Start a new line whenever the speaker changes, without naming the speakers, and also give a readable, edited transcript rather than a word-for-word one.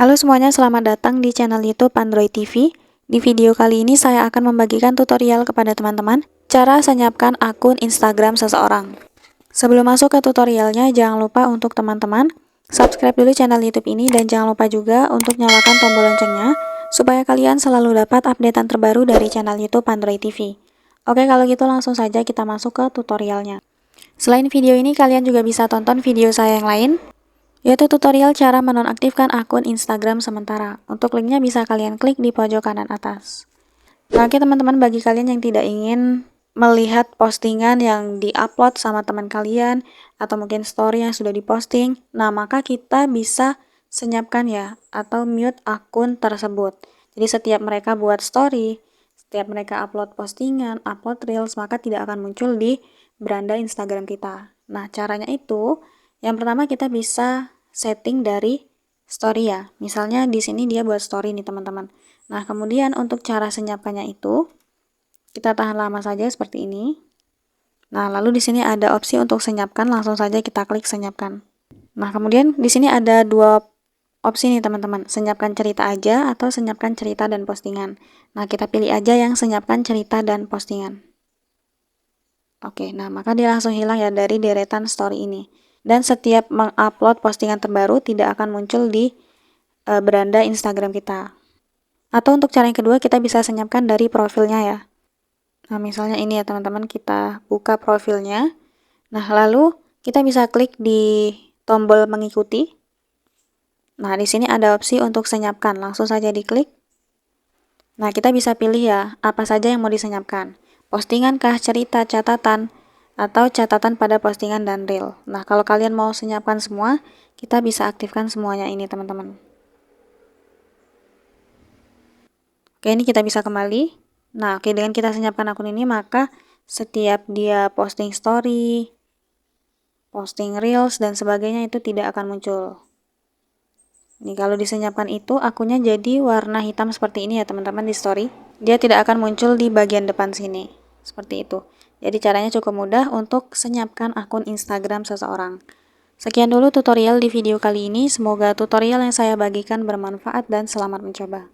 Halo semuanya, selamat datang di channel YouTube Android TV. Di video kali ini saya akan membagikan tutorial kepada teman-teman cara senyapkan akun Instagram seseorang. Sebelum masuk ke tutorialnya, jangan lupa untuk teman-teman subscribe dulu channel YouTube ini dan jangan lupa juga untuk nyalakan tombol loncengnya supaya kalian selalu dapat updatean terbaru dari channel YouTube Android TV. Oke, kalau gitu langsung saja kita masuk ke tutorialnya. Selain video ini, kalian juga bisa tonton video saya yang lain, yaitu tutorial cara menonaktifkan akun Instagram sementara. Untuk linknya bisa kalian klik di pojok kanan atas. Nah, oke teman-teman, bagi kalian yang tidak ingin melihat postingan yang diupload sama teman kalian atau mungkin story yang sudah diposting, nah maka kita bisa senyapkan ya atau mute akun tersebut. Jadi setiap mereka buat story, setiap mereka upload postingan, upload reels, maka tidak akan muncul di beranda Instagram kita. Nah, caranya itu yang pertama kita bisa setting dari story ya. Misalnya di sini dia buat story nih teman-teman. Nah, kemudian untuk cara senyapkannya itu kita tahan lama saja seperti ini. Nah, lalu di sini ada opsi untuk senyapkan, langsung saja kita klik senyapkan. Nah, kemudian di sini ada dua opsi nih teman-teman, senyapkan cerita aja atau senyapkan cerita dan postingan. Nah, kita pilih aja yang senyapkan cerita dan postingan. Oke, nah maka dia langsung hilang ya dari deretan story ini. Dan setiap mengupload postingan terbaru tidak akan muncul di beranda Instagram kita. Atau untuk cara yang kedua kita bisa senyapkan dari profilnya ya. Nah, misalnya ini ya teman-teman, kita buka profilnya. Nah, lalu kita bisa klik di tombol mengikuti. Nah, di sini ada opsi untuk senyapkan, langsung saja diklik. Nah, kita bisa pilih ya, apa saja yang mau disenyapkan. Postingan kah, cerita, catatan, atau catatan pada postingan dan reel. Nah, kalau kalian mau senyapkan semua, kita bisa aktifkan semuanya ini teman-teman. Oke, ini kita bisa kembali. Nah, oke, dengan kita senyapkan akun ini, maka setiap dia posting story, posting reels, dan sebagainya itu tidak akan muncul. Nih, kalau disenyapkan itu akunnya jadi warna hitam seperti ini ya teman-teman di story. Dia tidak akan muncul di bagian depan sini. Seperti itu. Jadi caranya cukup mudah untuk senyapkan akun Instagram seseorang. Sekian dulu tutorial di video kali ini. Semoga tutorial yang saya bagikan bermanfaat dan selamat mencoba.